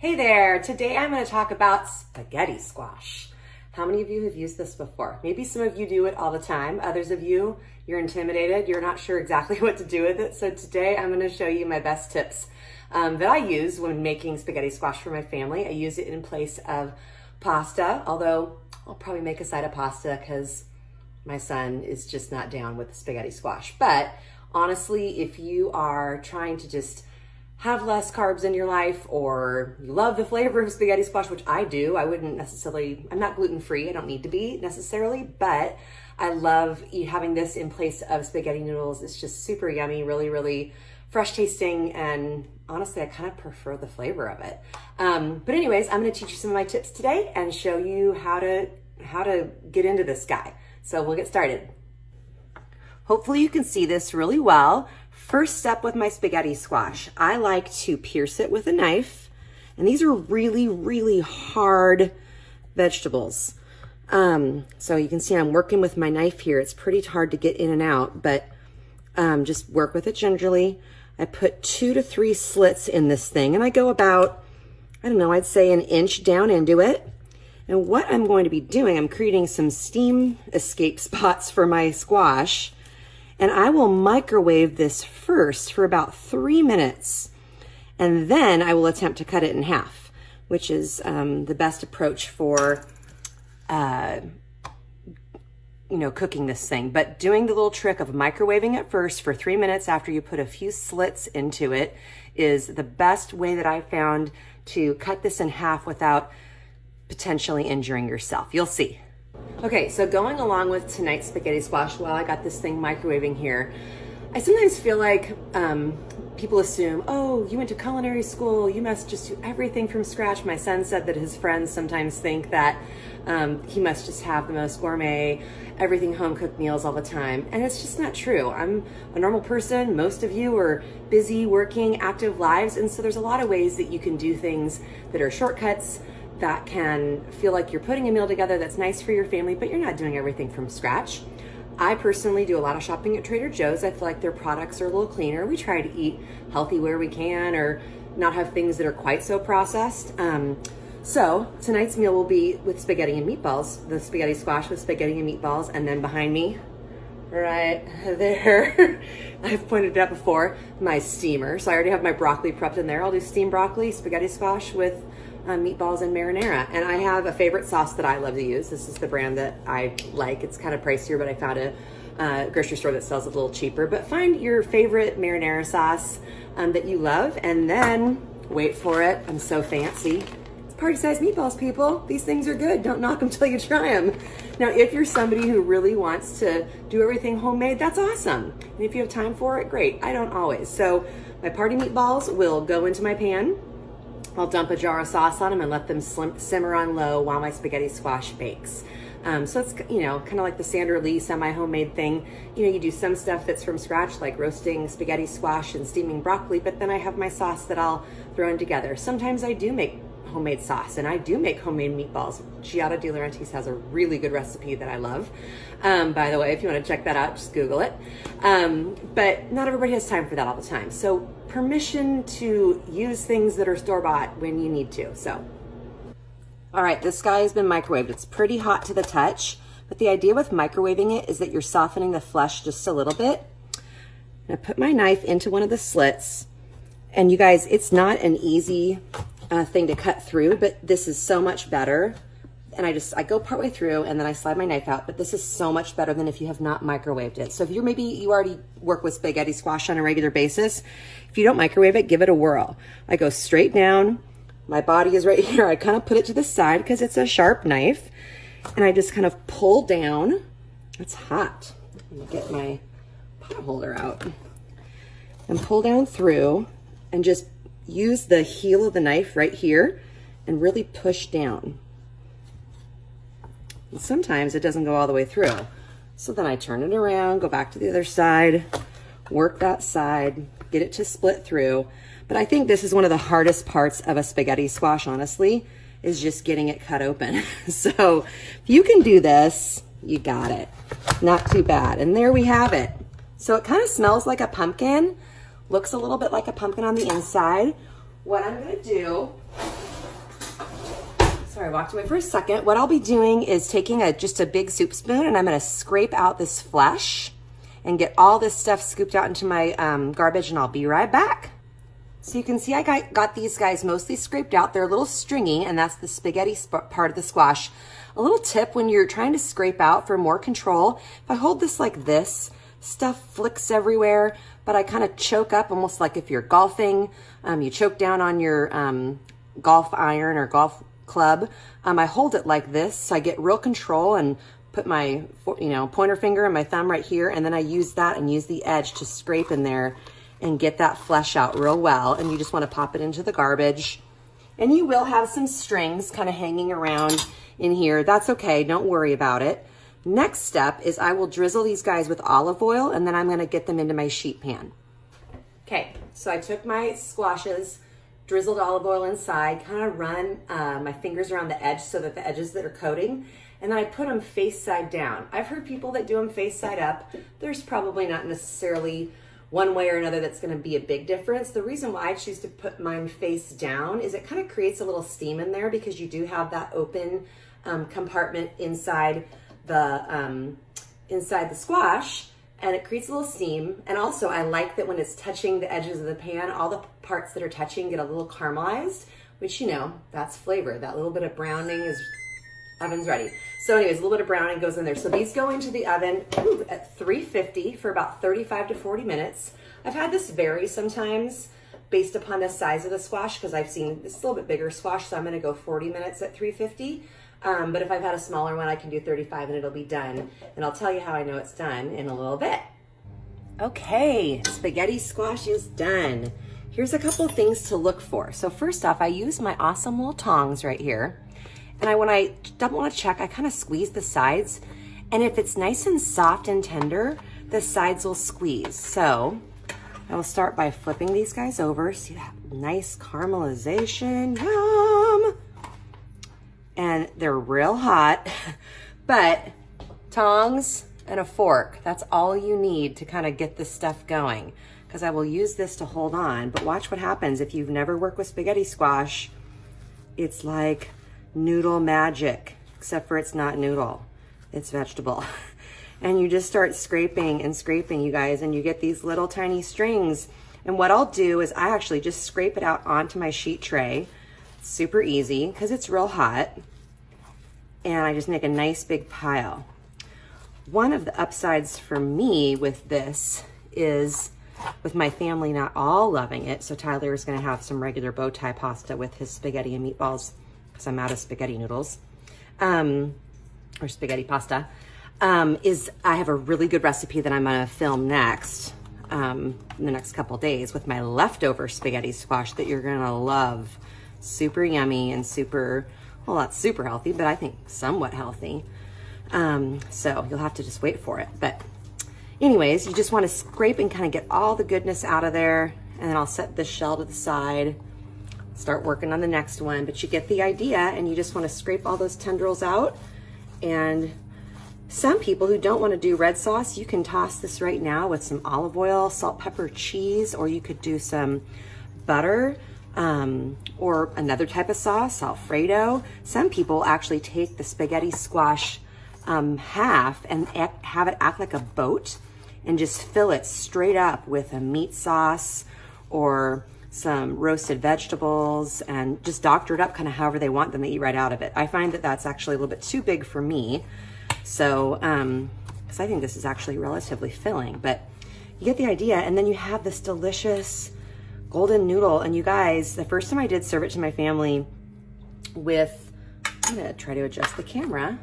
Hey there, today I'm going to talk about spaghetti squash. How many of you have used this before? Maybe some of you do it all the time. Others of you, you're intimidated. You're not sure exactly what to do with it. So today I'm going to show you my best tips that I use when making spaghetti squash for my family. I use it in place of pasta, although I'll probably make a side of pasta because my son is just not down with spaghetti squash. But honestly, if you are trying to just have less carbs in your life, or you love the flavor of spaghetti squash, which I do. I'm not gluten-free, I don't need to be necessarily, but I love having this in place of spaghetti noodles. It's just super yummy, really, really fresh tasting, and honestly, I kind of prefer the flavor of it. But anyways, I'm gonna teach you some of my tips today and show you how to get into this guy. So we'll get started. Hopefully you can see this really well. First step with my spaghetti squash, I like to pierce it with a knife. And these are really, really hard vegetables. So you can see I'm working with my knife here. It's pretty hard to get in and out, but just work with it gingerly. I put 2 to 3 slits in this thing, and I go about, I don't know, I'd say an inch down into it. And what I'm going to be doing, I'm creating some steam escape spots for my squash. And I will microwave this first for about 3 minutes. And then I will attempt to cut it in half, which is the best approach for, cooking this thing. But doing the little trick of microwaving it first for 3 minutes after you put a few slits into it is the best way that I found to cut this in half without potentially injuring yourself. You'll see. Okay, so going along with tonight's spaghetti squash, while I got this thing microwaving here, I sometimes feel like people assume, oh, you went to culinary school, you must just do everything from scratch. My son said that his friends sometimes think that he must just have the most gourmet, everything home-cooked meals all the time, and it's just not true. I'm a normal person. Most of you are busy, working, active lives, and so there's a lot of ways that you can do things that are shortcuts, that can feel like you're putting a meal together that's nice for your family, but you're not doing everything from scratch. I personally do a lot of shopping at Trader Joe's. I feel like their products are a little cleaner. We try to eat healthy where we can, or not have things that are quite so processed. So tonight's meal will be with spaghetti and meatballs, the spaghetti squash with spaghetti and meatballs, and then behind me, right there, I've pointed it out before, my steamer. So I already have my broccoli prepped in there. I'll do steamed broccoli, spaghetti squash with meatballs and marinara. And I have a favorite sauce that I love to use. This is the brand that I like. It's kind of pricier, but I found a grocery store that sells it a little cheaper. But find your favorite marinara sauce that you love, and then wait for it. I'm so fancy. It's party-sized meatballs, people. These things are good. Don't knock them till you try them. Now, if you're somebody who really wants to do everything homemade, that's awesome. And if you have time for it, great. I don't always. So my party meatballs will go into my pan. I'll dump a jar of sauce on them and let them simmer on low while my spaghetti squash bakes. So it's, kind of like the Sandra Lee semi-homemade thing. You do some stuff that's from scratch, like roasting spaghetti squash and steaming broccoli, but then I have my sauce that I'll throw in together. Sometimes I do make homemade sauce, and I do make homemade meatballs. Giada De Laurentiis has a really good recipe that I love. By the way, if you want to check that out, just Google it. But not everybody has time for that all the time. So permission to use things that are store-bought when you need to. So, all right, this guy has been microwaved. It's pretty hot to the touch, but the idea with microwaving it is that you're softening the flesh just a little bit. I put my knife into one of the slits, and you guys, it's not an easy thing to cut through, but this is so much better. And I go partway through and then I slide my knife out, but this is so much better than if you have not microwaved it. So if you already work with spaghetti squash on a regular basis, if you don't microwave it, give it a whirl. I go straight down, my body is right here. I kind of put it to the side because it's a sharp knife, and I just kind of pull down. It's hot. Let me get my pot holder out and pull down through and just use the heel of the knife right here and really push down. And sometimes it doesn't go all the way through. So then I turn it around, go back to the other side, work that side, get it to split through. But I think this is one of the hardest parts of a spaghetti squash, honestly, is just getting it cut open. So if you can do this, you got it. Not too bad. And there we have it. So it kind of smells like a pumpkin, looks a little bit like a pumpkin on the inside. What I'm gonna do walked away for a second. What I'll be doing is taking just a big soup spoon, and I'm gonna scrape out this flesh and get all this stuff scooped out into my garbage, and I'll be right back. So you can see I got these guys mostly scraped out. They're a little stringy, and that's the spaghetti part of the squash. A little tip when you're trying to scrape out for more control, if I hold this like this, stuff flicks everywhere, but I kind of choke up almost like if you're golfing. You choke down on your golf iron or golf club. I hold it like this, so I get real control and put my pointer finger and my thumb right here, and then I use that and use the edge to scrape in there and get that flesh out real well. And you just want to pop it into the garbage. And you will have some strings kind of hanging around in here. That's okay, don't worry about it. Next step is I will drizzle these guys with olive oil, and then I'm gonna get them into my sheet pan. Okay, so I took my squashes, drizzled olive oil inside, kind of run my fingers around the edge so that the edges that are coating, and then I put them face side down. I've heard people that do them face side up. There's probably not necessarily one way or another that's gonna be a big difference. The reason why I choose to put mine face down is it kind of creates a little steam in there because you do have that open compartment inside the squash, and it creates a little steam. And also I like that when it's touching the edges of the pan, all the parts that are touching get a little caramelized, which, you know, that's flavor. That little bit of browning is, oven's ready. So anyways, a little bit of browning goes in there. So these go into the oven at 350 for about 35 to 40 minutes. I've had this vary sometimes based upon the size of the squash, because I've seen this a little bit bigger squash, so I'm gonna go 40 minutes at 350. But if I've had a smaller one, I can do 35 and it'll be done. And I'll tell you how I know it's done in a little bit. Okay, spaghetti squash is done. Here's a couple things to look for. So first off, I use my awesome little tongs right here. And when I don't want to check, I kind of squeeze the sides. And if it's nice and soft and tender, the sides will squeeze. So I will start by flipping these guys over. See that nice caramelization? Yum! And they're real hot, but tongs and a fork, that's all you need to kind of get this stuff going, because I will use this to hold on. But watch what happens if you've never worked with spaghetti squash. It's like noodle magic, except for it's not noodle, it's vegetable. And you just start scraping and scraping, you guys, and you get these little tiny strings. And what I'll do is I actually just scrape it out onto my sheet tray. Super easy because it's real hot, and I just make a nice big pile. One of the upsides for me with this is with my family not all loving it, so Tyler is going to have some regular bow tie pasta with his spaghetti and meatballs because I'm out of spaghetti noodles or spaghetti pasta. Is I have a really good recipe that I'm going to film next in the next couple days with my leftover spaghetti squash that you're going to love. Super yummy and super, well, not super healthy, but I think somewhat healthy. So you'll have to just wait for it. But anyways, you just want to scrape and kind of get all the goodness out of there. And then I'll set this shell to the side, start working on the next one. But you get the idea, and you just want to scrape all those tendrils out. And some people who don't want to do red sauce, you can toss this right now with some olive oil, salt, pepper, cheese, or you could do some butter. Or another type of sauce, Alfredo. Some people actually take the spaghetti squash half and have it act like a boat and just fill it straight up with a meat sauce or some roasted vegetables and just doctor it up kind of however they want them to eat right out of it. I find that that's actually a little bit too big for me. So, because I think this is actually relatively filling, but you get the idea. And then you have this delicious golden noodle. And you guys, the first time I did serve it to my family with, I'm gonna try to adjust the camera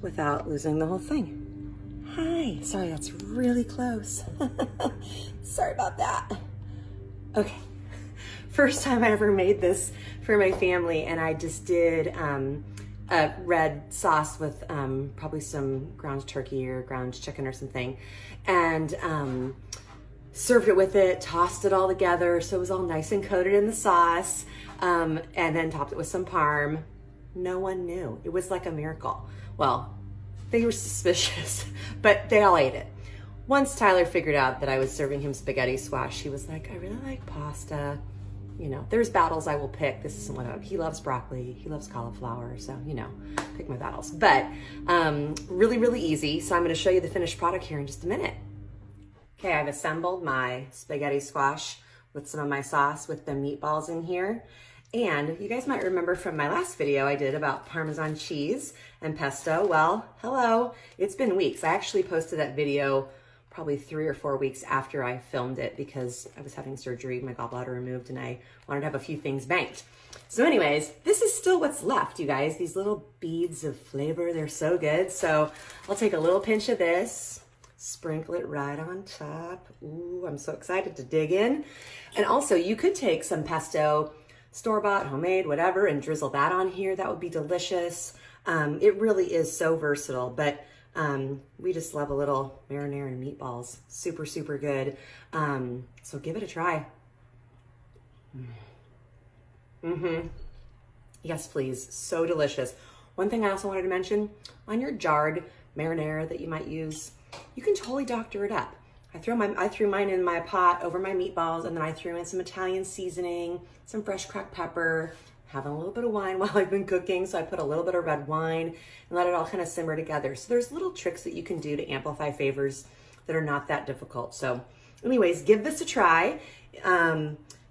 without losing the whole thing. Hi, sorry, that's really close. Sorry about that. Okay, first time I ever made this for my family, and I just did a red sauce with probably some ground turkey or ground chicken or something, and served it with it, tossed it all together so it was all nice and coated in the sauce, and then topped it with some parm. No one knew. It was like a miracle. Well, they were suspicious, but they all ate it. Once Tyler figured out that I was serving him spaghetti squash, he was like, I really like pasta. you know, there's battles I will pick. This isn't one of them. He loves broccoli. He loves cauliflower. So, you know, pick my battles. But really, really easy. So I'm going to show you the finished product here in just a minute. Okay, I've assembled my spaghetti squash with some of my sauce with the meatballs in here. And you guys might remember from my last video I did about Parmesan cheese and pesto. Well, hello. It's been weeks. I actually posted that video probably 3 or 4 weeks after I filmed it because I was having surgery, my gallbladder removed, and I wanted to have a few things banked. So anyways, this is still what's left, you guys. These little beads of flavor, they're so good. So I'll take a little pinch of this, sprinkle it right on top. Ooh, I'm so excited to dig in. And also you could take some pesto, store-bought, homemade, whatever, and drizzle that on here. That would be delicious. It really is so versatile, but we just love a little marinara and meatballs. Super, super good. So give it a try. Yes, please. So delicious. One thing I also wanted to mention, on your jarred marinara that you might use, you can totally doctor it up. I threw mine in my pot over my meatballs, and then I threw in some Italian seasoning, some fresh cracked pepper, having a little bit of wine while I've been cooking. So I put a little bit of red wine and let it all kind of simmer together. So there's little tricks that you can do to amplify flavors that are not that difficult. So anyways, give this a try.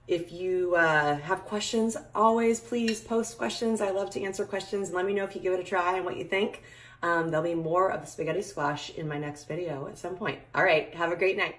If you have questions, always please post questions. I love to answer questions, and let me know if you give it a try and what you think. There'll be more of the spaghetti squash in my next video at some point. All right, have a great night.